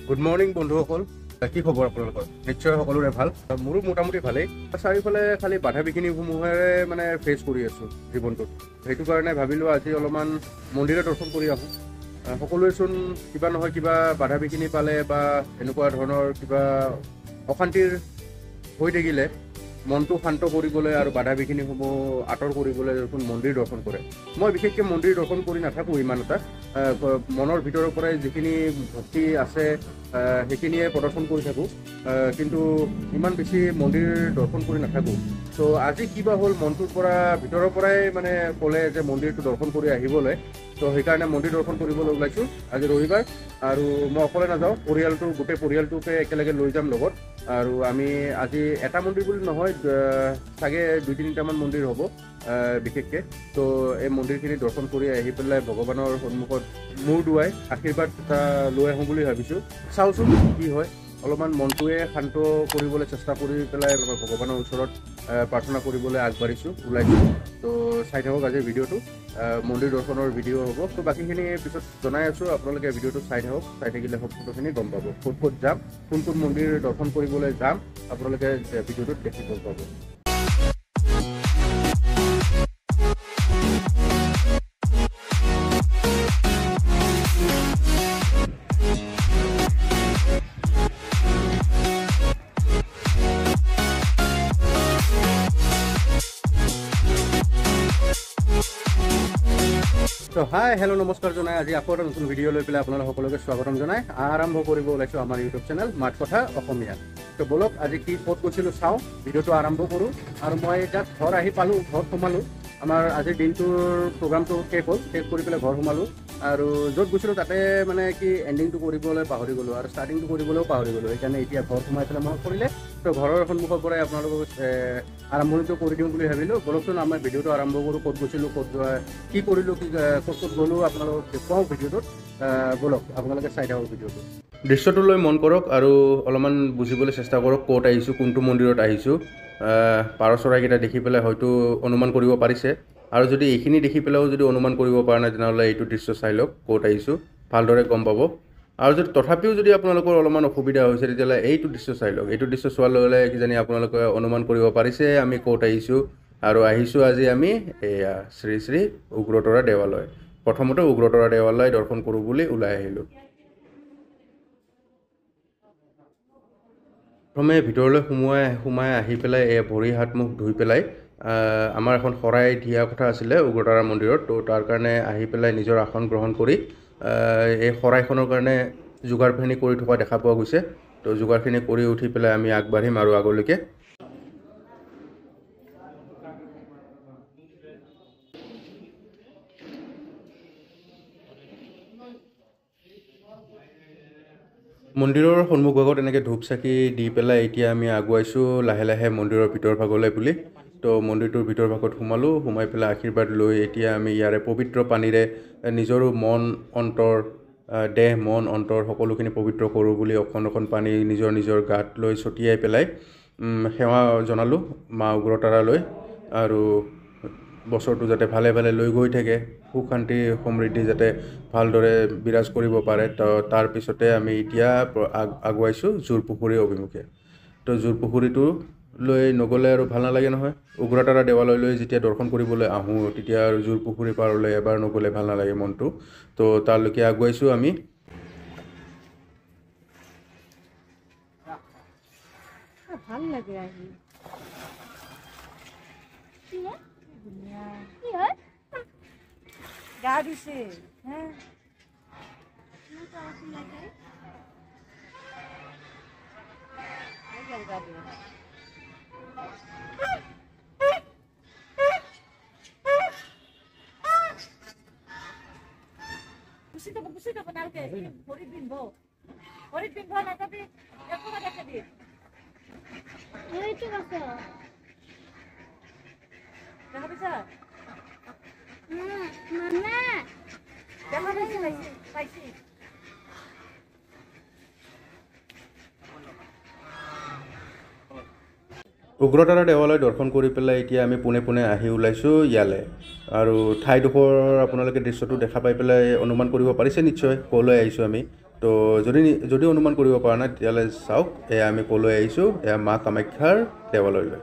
Good morning বন্ধুসকল, কি খবৰ আপোনালোকৰ? নিশ্চয় সকলোৰে ভাল। মোৰো মোটামুটি ভালেই। চাৰিওফালে খালি বাধা বিঘিনিসমূহেৰে মানে ফেচ কৰি আছোঁ জীৱনটোত। সেইটো কাৰণে ভাবিলোঁ আজি অলপমান মন্দিৰে দৰ্শন কৰি আহোঁ। সকলোৱেচোন কিবা নহয় কিবা বাধা বিঘিনি পালে বা এনেকুৱা ধৰণৰ কিবা অশান্তিৰ হৈ থাকিলে মনটো শান্ত কৰিবলৈ আৰু বাধা বিঘিনিসমূহ আঁতৰ কৰিবলৈ দেখোন মন্দিৰ দৰ্শন কৰে। মই বিশেষকৈ মন্দিৰ দৰ্শন কৰি নাথাকোঁ ইমান এটা। মনৰ ভিতৰৰ পৰাই যিখিনি ভক্তি আছে সেইখিনিয়ে প্ৰদৰ্শন কৰি থাকোঁ, কিন্তু ইমান বেছি মন্দিৰ দৰ্শন কৰি নাথাকোঁ। চ' আজি কিবা হ'ল, মনটোৰ পৰা ভিতৰৰ পৰাই মানে ক'লে যে মন্দিৰটো দৰ্শন কৰি আহিবলৈ। ত' সেইকাৰণে মন্দিৰ দৰ্শন কৰিবলৈ ওলাইছোঁ। আজি ৰবিবাৰ আৰু মই অকলে নাযাওঁ, গোটেই পৰিয়ালটোকে একেলগে লৈ যাম লগত। আৰু আমি আজি এটা মন্দিৰ বুলি নহয়, চাগে 2-3টামান মন্দিৰ হ'ব বিশেষকৈ। ত' এই মন্দিৰখিনি দৰ্শন কৰি আহি পেলাই ভগৱানৰ সন্মুখত মূৰ দুৱাই আশীৰ্বাদ এটা লৈ আহোঁ বুলি ভাবিছোঁ। চাওঁচোন কি হয়। অলপমান মনটোৱে শান্ত কৰিবলৈ চেষ্টা কৰি পেলাই ভগৱানৰ ওচৰত প্ৰাৰ্থনা কৰিবলৈ ওলাইছোঁ। ত' চাই থাকক আজিৰ ভিডিঅ'টো। মন্দিৰ দৰ্শনৰ ভিডিঅ' হ'ব। ত' বাকীখিনি পিছত জনাই আছোঁ, আপোনালোকে ভিডিঅ'টো চাই থাকক। চাই থাকিলে সকলোখিনি গম পাব, ক'ত ক'ত যাম, কোন কোন মন্দিৰ দৰ্শন কৰিবলৈ যাম, আপোনালোকে ভিডিঅ'টোত দেখি গম পাব। তো হাই হেল্ল' নমস্কাৰ জনাই আজি আকৌ এটা নতুন ভিডিঅ' লৈ পেলাই আপোনালোক সকলোকে স্বাগতম জনাই আৰম্ভ কৰিব ওলাইছোঁ আমাৰ ইউটিউব চেনেল মাত কথা অসমীয়া। তো বলক আজি কি ক'ত গৈছিলোঁ চাওঁ, ভিডিঅ'টো আৰম্ভ কৰোঁ। আৰু মই এতিয়া ঘৰ আহি পালোঁ, ঘৰত সোমালোঁ। আমাৰ আজিৰ দিনটোৰ প্ৰগ্ৰামটো শেষ হ'ল, শেষ কৰি পেলাই ঘৰ সোমালোঁ। আৰু য'ত গৈছিলোঁ তাতে মানে কি এণ্ডিংটো কৰিবলৈ পাহৰি গ'লোঁ আৰু ষ্টাৰ্টিংটো কৰিবলৈও পাহৰি গ'লোঁ। সেইকাৰণে এতিয়া ঘৰত সোমাই পেলাই মনত পৰিলে, তো ঘৰৰ সন্মুখৰ পৰাই আপোনালোকক আৰম্ভণিটো কৰি দিওঁ বুলি ভাবিলোঁ। বলকচোন আমাৰ ভিডিঅ'টো আৰম্ভ কৰোঁ। ক'ত গৈছিলোঁ, ক'ত কি কৰিলোঁ, ক'ত গ'লোঁ আপোনালোকক দেখুৱাওঁ ভিডিঅ'টোত। বলক আপোনালোকে চাই থাকক ভিডিঅ'টো। দৃশ্যটোলৈ মন কৰক আৰু অলপমান বুজিবলৈ চেষ্টা কৰক ক'ত আহিছোঁ, কোনটো মন্দিৰত আহিছোঁ। পাৰ চৰাইকেইটা দেখি পেলাই হয়তো অনুমান কৰিব পাৰিছে। আৰু যদি এইখিনি দেখি পেলাইও যদি অনুমান কৰিব পৰা নাই, তেনেহ'লে এইটো দৃশ্য চাই লওক, ক'ত আহিছোঁ ভালদৰে গম পাব। আৰু যদি তথাপিও যদি আপোনালোকৰ অলপমান অসুবিধা হৈছে, তেতিয়াহ'লে এইটো দৃশ্য চাই লওক। এইটো দৃশ্য চোৱাৰ লগে লগে কিজানি আপোনালোকে অনুমান কৰিব পাৰিছে আমি ক'ত আহিছোঁ। আৰু আহিছোঁ আজি আমি এয়া শ্ৰী শ্ৰী উগ্ৰতৰা দেৱালয়। প্ৰথমতে উগ্ৰতৰা দেৱালয় দৰ্শন কৰোঁ বুলি ওলাই আহিলোঁ। প্ৰথমে ভিতৰলৈ সোমাই আহি পেলাই ভৰি হাত মুখ ধুই পেলাই আমাৰ এখন শৰাই দিয়া কথা আছিলে উগ্ৰতাৰা মন্দিৰত। তো তাৰ কাৰণে আহি পেলাই নিজৰ আসন গ্ৰহণ কৰি এই শৰাইখনৰ কাৰণে যোগাৰখিনি কৰি থকা দেখা পোৱা গৈছে। তো যোগাৰখিনি কৰি উঠি পেলাই আমি আগবাঢ়িম আৰু আগলৈকে। মন্দিৰৰ সন্মুখভাগত এনেকৈ ধূপ চাকি দি পেলাই এতিয়া আমি আগুৱাইছোঁ লাহে লাহে মন্দিৰৰ ভিতৰ ভাগলৈ বুলি। তো মন্দিৰটোৰ ভিতৰ ভাগত সোমাই পেলাই আশীৰ্বাদ লৈ এতিয়া আমি ইয়াৰে পবিত্ৰ পানীৰে নিজৰো মন অন্তৰ, দেহ মন অন্তৰ সকলোখিনি পবিত্ৰ কৰোঁ বুলি অকণ পানী নিজৰ গাত লৈ ছটিয়াই পেলাই সেৱা জনালোঁ মা উগ্ৰতাৰালৈ। আৰু বছৰটো যাতে ভালে ভালে লৈ গৈ থাকে, সুখ শান্তি সমৃদ্ধি যাতে ভালদৰে বিৰাজ কৰিব পাৰে। তো তাৰপিছতে আমি এতিয়া আগুৱাইছোঁ জোৰপুখুৰী অভিমুখে। তো জোৰপুখুৰীটো লৈ নগ'লে আৰু ভাল নালাগে নহয়। উগ্ৰতাৰা দেৱালয়লৈ যেতিয়া দৰ্শন কৰিবলৈ আহোঁ, তেতিয়া আৰু জোৰপুখুৰী পাৰলৈ এবাৰ নগ'লে ভাল নালাগে মনটো। তো তালৈকে আগুৱাইছোঁ আমি। ভাল লাগে আহি। গা দিছে Pusita panalke, horit binbo natapi, jako ada kadi. Itu apa? Jangan bisa. Mama. Jangan bisa lagi. Ugratara দেৱালয় দৰ্শন কৰি পেলাই এতিয়া আমি পোনে পোনে আহি ওলাইছোঁ ইয়ালৈ। আৰু ঠাইডোখৰ আপোনালোকে দৃশ্যটো দেখা পাই পেলাই অনুমান কৰিব পাৰিছে নিশ্চয় ক'লৈ আহিছোঁ আমি। তো তো যদি অনুমান কৰিব পৰা নাই তেতিয়াহ'লে চাওক, এয়া আমি ক'লৈ আহিছোঁ, এয়া মা কামাখ্যাৰ দেৱালয়লৈ।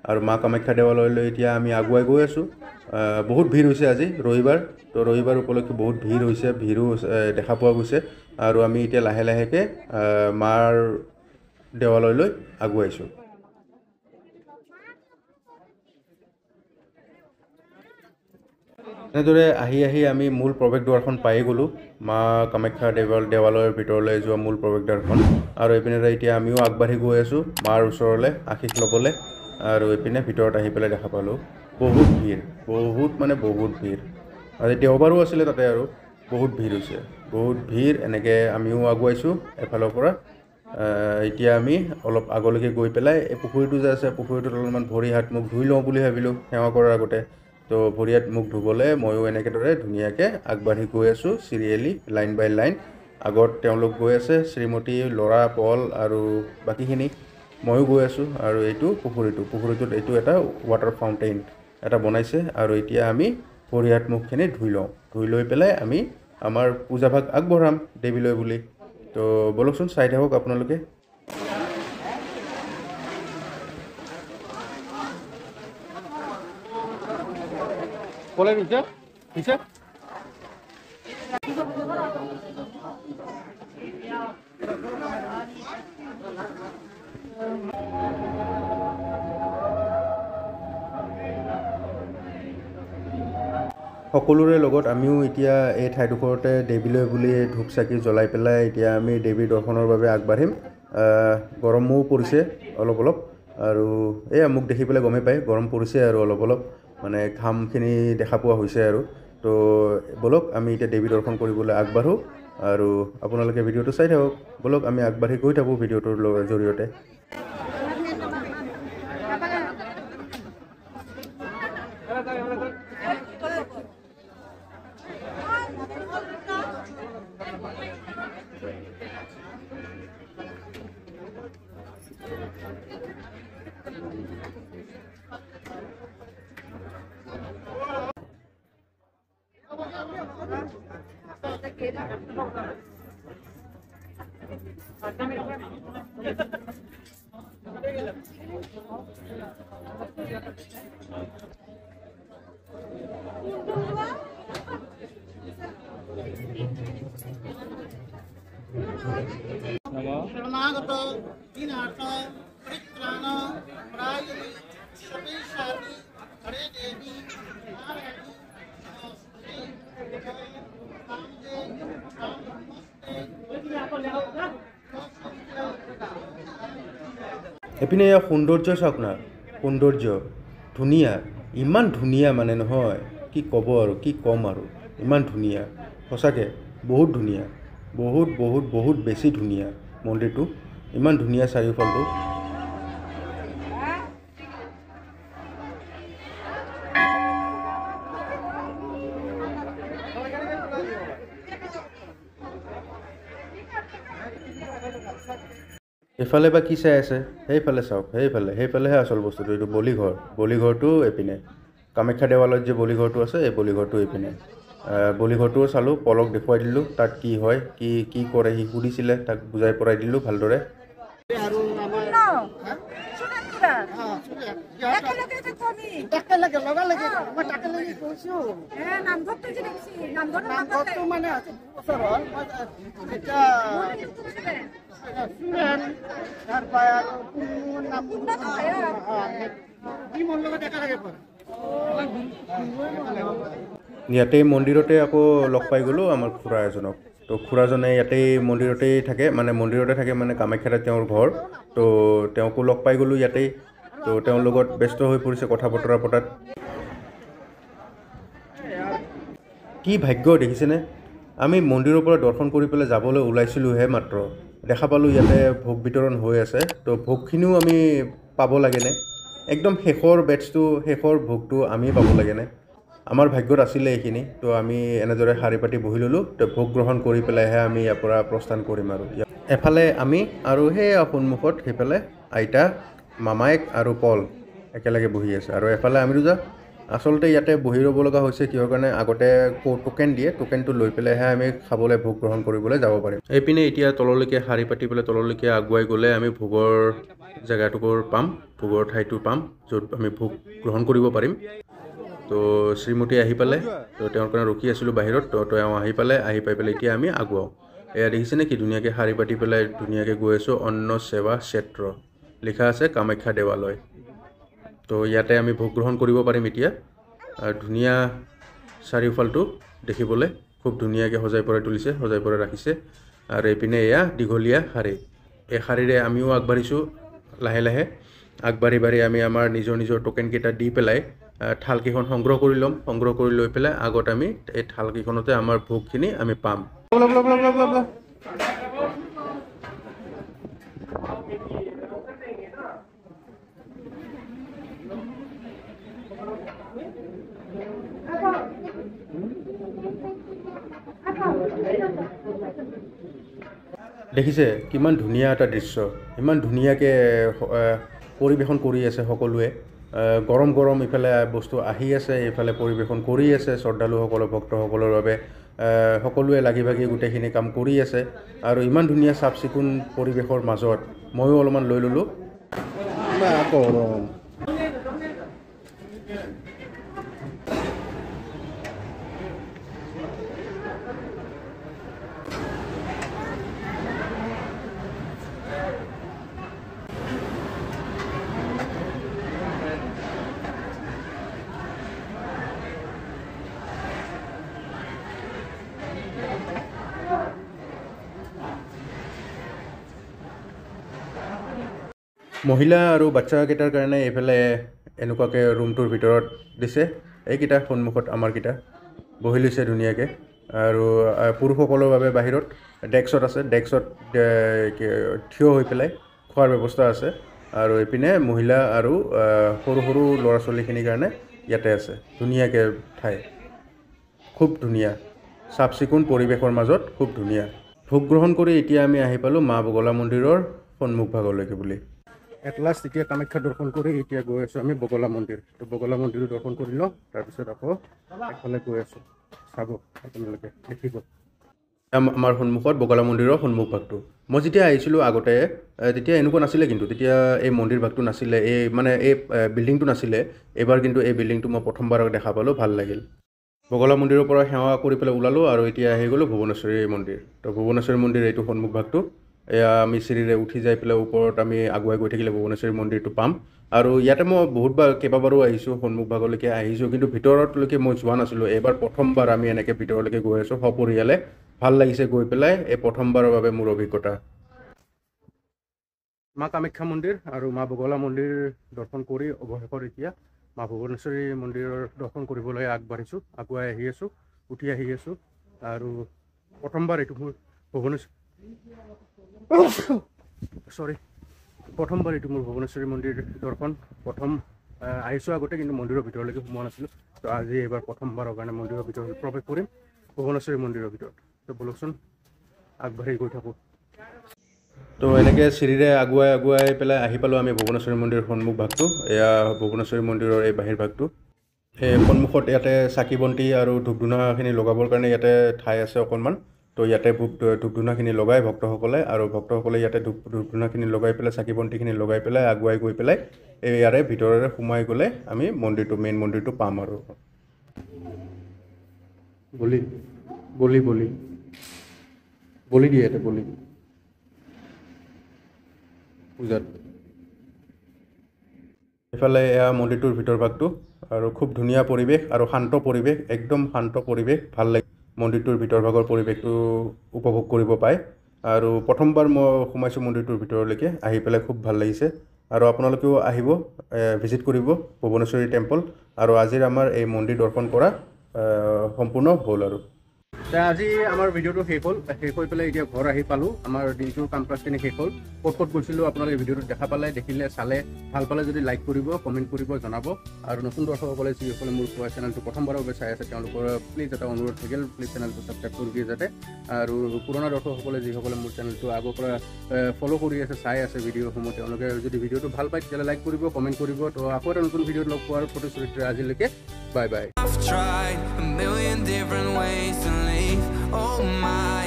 আৰু মা কামাখ্যা দেৱালয়লৈ এতিয়া আমি আগুৱাই গৈ আছোঁ। বহুত ভিৰ হৈছে আজি ৰবিবাৰ, তো ৰবিবাৰ উপলক্ষে বহুত ভিৰ হৈছে, ভিৰো দেখা পোৱা গৈছে। আৰু আমি এতিয়া লাহে লাহেকৈ মাৰ দেৱালয়লৈ আগুৱাইছোঁ। এনেদৰে আহি আমি মূল প্ৰৱেশ দুৱাৰখন পাই গ'লোঁ, মা কামাখ্যা দেৱালয়ৰ ভিতৰলৈ যোৱা মূল প্ৰৱেশ দুৱাৰখন। আৰু এইপিনে এতিয়া আমিও আগবাঢ়ি গৈ আছোঁ মাৰ ওচৰলৈ আশীষ ল'বলৈ। আৰু এইপিনে ভিতৰত আহি পেলাই দেখা পালোঁ বহুত ভিৰ, বহুত ভিৰ। আজি দেওবাৰো আছিলে তাতে, আৰু বহুত ভিৰ হৈছে, বহুত ভিৰ। এনেকৈ আমিও আগুৱাইছোঁ এফালৰ পৰা। এতিয়া আমি অলপ আগলৈকে গৈ পেলাই এই পুখুৰীটো যে আছে, পুখুৰীটোত অলপমান ভৰি হাত মুখ ধুই লওঁ বুলি ভাবিলোঁ সেৱা কৰাৰ আগতে। তো ভৰি হাত মুখ ধুবলৈ ময়ো এনেকেদৰে ধুনীয়াকৈ আগবাঢ়ি গৈ আছোঁ চিৰিয়েলি, লাইন বাই লাইন। আগত তেওঁলোক গৈ আছে, শ্ৰীমতী, ল'ৰা, পল আৰু বাকীখিনি। ময়ো গৈ আছোঁ। আৰু এইটো পুখুৰীটোত এইটো এটা ৱাটাৰ ফাউণ্টেইন এটা বনাইছে। আৰু এতিয়া আমি ভৰি হাত মুখখিনি ধুই লৈ পেলাই আমি আমাৰ পূজাভাগ আগবঢ়াম দেৱীলৈ বুলি। তো বলকচোন চাই থাকক আপোনালোকে। ক'লে পিছে সকলোৰে লগত আমিও এতিয়া এই ঠাইডোখৰতে দেৱীলৈ বুলি ধূপ চাকি জ্বলাই পেলাই এতিয়া আমি দেৱীৰ দৰ্শনৰ বাবে আগবাঢ়িম। গৰমো পৰিছে অলপ। আৰু এয়া মোক দেখি পেলাই গমেই পায় গৰম পৰিছে, আৰু অলপ মানে ঘামখিনি দেখা পোৱা হৈছে। আৰু তো বলক আমি এতিয়া দেৱী দৰ্শন কৰিবলৈ আগবাঢ়োঁ। আৰু আপোনালোকে ভিডিঅ'টো চাই থাকক। বলক আমি আগবাঢ়ি গৈ থাকোঁ ভিডিঅ'টোৰ জৰিয়তে। शरणागत दीनार्थ परित्राण परायणे सर्वेशानि हरे देवी नारायणी এপিনে এয়া সৌন্দৰ্য চাওক না, সৌন্দৰ্য ধুনীয়া, ইমান ধুনীয়া মানে নহয় কি ক'ব আৰু কি ক'ম আৰু, ইমান ধুনীয়া সঁচাকৈ, বহুত ধুনীয়া, বহুত বেছি ধুনীয়া মন্দিৰটো, ইমান ধুনীয়া চাৰিওফালটো। এইফালে বা কি চাই আছে, সেইফালে চাওক, সেইফালেহে আচল বস্তুটো। এইটো বলিঘৰটো এইপিনে, কামাখ্যা দেৱালয়ত যে বলিঘৰটো আছে এই বলিঘৰটো এইপিনে। বলিঘৰটোও চালোঁ, পলক দেখুৱাই দিলোঁ তাত কি হয়, কি কৰে সি সুধিছিলে, তাক বুজাই পৰাই দিলোঁ ভালদৰে। ইয়াতেই মন্দিৰতে আকৌ লগ পাই গ'লোঁ আমাৰ খুৰা এজনক। তো খুৰাজনে ইয়াতেই মন্দিৰতেই থাকে, মানে কামাখ্যাতে তেওঁৰ ঘৰ। তো তেওঁকো লগ পাই গ'লোঁ ইয়াতেই। তো তেওঁৰ লগত ব্যস্ত হৈ পৰিছে কথা বতৰা পতাত। কি ভাগ্য দেখিছেনে, আমি মন্দিৰৰ পৰা দৰ্শন কৰি পেলাই যাবলৈ ওলাইছিলোঁহে মাত্ৰ, দেখা পালোঁ ইয়াতে ভোগ বিতৰণ হৈ আছে। তো ভোগখিনিও আমি পাব লাগেনে, একদম শেষৰ ভোগটো আমি পাব লাগেনে, আমাৰ ভাগ্যত আছিলে এইখিনি। তো আমি এনেদৰে শাৰী পাতি বহি ল'লোঁ। তো ভোগ গ্ৰহণ কৰি পেলাইহে আমি ইয়াৰ পৰা প্ৰস্থান কৰিম। আৰু এফালে আমি আৰু সেই সন্মুখত সেইফালে আইতা, মামায়েক আৰু পল একেলগে বহি আছে। আৰু এফালে আমি দুটা আচলতে ইয়াতে বহি ৰ'ব লগা হৈছে কিহৰ কাৰণে আগতে টোকেন দিয়ে টোকেনটো লৈ পেলাইহে আমি খাবলৈ ভোগ গ্ৰহণ কৰিবলৈ যাব পাৰিম এইপিনে এতিয়া তললৈকে শাৰী পাতি পেলাই তললৈকে আগুৱাই গ'লে আমি ভোগৰ জেগাটুকুৰ পাম ভোগৰ ঠাইটো পাম য'ত আমি ভোগ গ্ৰহণ কৰিব পাৰিম তো শ্ৰীমতী আহি পালে তো তেওঁৰ কাৰণে ৰখি আছিলোঁ বাহিৰত তো তেওঁ আহি পাই পেলাই এতিয়া আমি আগুৱাওঁ এয়া দেখিছেনে কি ধুনীয়াকৈ শাৰী পাতি পেলাই ধুনীয়াকৈ গৈ আছোঁ অন্ন সেৱা ক্ষেত্ৰ লিখা আছে কামাখ্যা দেৱালয় তো ইয়াতে আমি ভোগ গ্ৰহণ কৰিব পাৰিম এতিয়া ধুনীয়া চাৰিওফালটো দেখিবলৈ খুব ধুনীয়াকৈ সজাই পৰাই তুলিছে সজাই পৰাই ৰাখিছে আৰু এইপিনে এয়া দীঘলীয়া শাৰী এই শাৰীৰে আমিও আগবাঢ়িছোঁ লাহে লাহে আগবাঢ়ি আমি আমাৰ নিজৰ টোকেনকেইটা দি পেলাই থালকেইখন সংগ্ৰহ কৰি ল'ম সংগ্ৰহ কৰি লৈ পেলাই আগত আমি এই থালকেইখনতে আমাৰ ভোগখিনি আমি পাম দেখিছে কিমান ধুনীয়া এটা দৃশ্য ইমান ধুনীয়াকৈ পৰিৱেশন কৰি আছে সকলোৱে গৰম গৰম ইফালে বস্তু আহি আছে এইফালে পৰিৱেশন কৰি আছে শ্ৰদ্ধালুসকলৰ ভক্তসকলৰ বাবে সকলোৱে লাগি ভাগি গোটেইখিনি কাম কৰি আছে আৰু ইমান ধুনীয়া চাফ চিকুণ পৰিৱেশৰ মাজত ময়ো অলপমান লৈ ল'লোঁ গৰম মহিলা আৰু বাচ্চাকেইটাৰ কাৰণে এইফালে এনেকুৱাকৈ ৰুমটোৰ ভিতৰত দিছে এইকেইটা সন্মুখত আমাৰকেইটা বহি লৈছে ধুনীয়াকৈ আৰু পুৰুষসকলৰ বাবে বাহিৰত ডেস্কত আছে ডেস্কত থিয় হৈ পেলাই খোৱাৰ ব্যৱস্থা আছে আৰু এইপিনে মহিলা আৰু সৰু সৰু ল'ৰা ছোৱালীখিনিৰ কাৰণে ইয়াতে আছে ধুনীয়াকৈ ঠাই খুব ধুনীয়া চাফ চিকুণ পৰিৱেশৰ মাজত খুব ধুনীয়া ভোগ গ্ৰহণ কৰি এতিয়া আমি আহি পালোঁ মা বগলা মন্দিৰৰ সন্মুখ ভাগলৈকে বুলি এট লাষ্ট এতিয়া কামাখ্যা দৰ্শন কৰি এতিয়া গৈ আছোঁ আমি বগলা মন্দিৰ তো বগলা মন্দিৰো দৰ্শন কৰি লওঁ তাৰপিছত আকৌ এফালে গৈ আছোঁ চাব আপোনালোকে দেখিব আমাৰ সন্মুখত বগলা মন্দিৰৰ সন্মুখ ভাগটো মই যেতিয়া আহিছিলোঁ আগতে তেতিয়া এনেকুৱা নাছিলে কিন্তু তেতিয়া এই মন্দিৰ ভাগটো নাছিলে এই মানে এই বিল্ডিংটো নাছিলে এইবাৰ কিন্তু এই বিল্ডিংটো মই প্ৰথমবাৰ দেখা পালোঁ ভাল লাগিল বগলা মন্দিৰৰ পৰা সেৱা কৰি পেলাই ওলালোঁ আৰু এতিয়া আহি গ'লোঁ ভুৱনেশ্বৰী মন্দিৰ তো ভুৱনেশ্বৰী মন্দিৰ এইটো সন্মুখ ভাগটো এয়া আমি চিৰিৰে উঠি যাই পেলাই ওপৰত আমি আগুৱাই গৈ থাকিলে ভুৱনেশ্বৰী মন্দিৰটো পাম আৰু ইয়াতে মই বহুতবাৰ কেইবাবাৰো আহিছোঁ সন্মুখ ভাগলৈকে আহিছোঁ কিন্তু ভিতৰলৈকে মই যোৱা নাছিলোঁ এইবাৰ প্ৰথমবাৰ আমি এনেকৈ ভিতৰলৈকে গৈ আছোঁ সপৰিয়ালে ভাল লাগিছে গৈ পেলাই এই প্ৰথমবাৰৰ বাবে মোৰ অভিজ্ঞতা মা কামাখ্যা মন্দিৰ আৰু মা বগলা মন্দিৰ দৰ্শন কৰি অৱশেষত এতিয়া মা ভুৱনেশ্বৰী মন্দিৰৰ দৰ্শন কৰিবলৈ আগবাঢ়িছোঁ আগুৱাই আহি আছোঁ উঠি আহি আছোঁ আৰু প্ৰথমবাৰ এইটো মোৰ প্ৰথমবাৰ এইটো মোৰ ভুৱনেশ্বৰী মন্দিৰ দৰ্শন প্ৰথম আহিছোঁ আগতে কিন্তু মন্দিৰৰ ভিতৰলৈকে সোমোৱা নাছিলোঁ তো আজি এইবাৰ প্ৰথমবাৰৰ কাৰণে মন্দিৰৰ ভিতৰত প্ৰৱেশ কৰিম ভুৱনেশ্বৰী মন্দিৰৰ ভিতৰত তো বলকচোন আগবাঢ়ি গৈ থাকোঁ তো এনেকৈ চিৰিৰে আগুৱাই পেলাই আহি পালোঁ আমি ভুৱনেশ্বৰী মন্দিৰৰ সন্মুখ ভাগটো এয়া ভুৱনেশ্বৰী মন্দিৰৰ এই বাহিৰ ভাগটো এই সন্মুখত ইয়াতে চাকি বন্তি আৰু ধূপ ধূনাখিনি লগাবৰ কাৰণে ইয়াতে ঠাই আছে অকণমান তো ইয়াতে ধূপ ধূনাখিনি লগাই ভক্তসকলে আৰু ভক্তসকলে ইয়াতে ধূপ ধূনাখিনি লগাই পেলাই চাকি বন্তিখিনি লগাই পেলাই আগুৱাই গৈ পেলাই এই ইয়াৰে ভিতৰেৰে সোমাই গ'লে আমি মন্দিৰটো মেইন মন্দিৰটো পাম আৰু বলি বলি বলি বলি দিয়ে ইয়াতে বলি পূজাত এইফালে এয়া মন্দিৰটোৰ ভিতৰ ভাগটো আৰু খুব ধুনীয়া পৰিৱেশ আৰু শান্ত পৰিৱেশ একদম শান্ত পৰিৱেশ ভাল লাগে মন্দিৰটোৰ ভিতৰ ভাগৰ পৰিৱেশটো উপভোগ কৰিব পায় আৰু প্ৰথমবাৰ মই সোমাইছোঁ মন্দিৰটোৰ ভিতৰলৈকে আহি পেলাই খুব ভাল লাগিছে আৰু আপোনালোকেও আহিব ভিজিট কৰিব ভুৱনেশ্বৰী টেম্পল আৰু আজিৰ আমাৰ এই মন্দিৰ দৰ্শন কৰা সম্পূৰ্ণ হ'ল আৰু আজি আমাৰ ভিডিঅ'টো শেষ হ'ল শেষ হৈ পেলাই এতিয়া ঘৰ আহি পালোঁ আমাৰ দিনটোৰ কাম কাজখিনি শেষ হ'ল ক'ত গৈছিলোঁ আপোনালোকে ভিডিঅ'টো দেখা পালে দেখিলে চালে ভাল পালে যদি লাইক কৰিব কমেণ্ট কৰিব জনাব আৰু নতুন দৰ্শকসকলে যিসকলে মোৰ চেনেলটো প্ৰথমবাৰৰ বাবে চাই আছে তেওঁলোকৰ প্লিজ এটা অনুৰোধ থাকিল প্লিজ চেনেলটো ছাবস্ক্ৰাইব কৰি দিয়ে যাতে আৰু পুৰণা দৰ্শকসকলে যিসকলে মোৰ চেনেলটো আগৰ পৰা ফ'ল' কৰি আছে চাই আছে ভিডিঅ'সমূহ তেওঁলোকে যদি ভিডিঅ'টো ভাল পায় তেতিয়াহ'লে লাইক কৰিব কমেণ্ট কৰিব তো আকৌ এটা নতুন ভিডিঅ'ত লগ পোৱাৰ প্ৰতিশ্ৰুতিৰে আজিলৈকে bye bye I've tried a million different ways to leave. Oh my,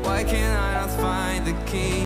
why can't I not find the key?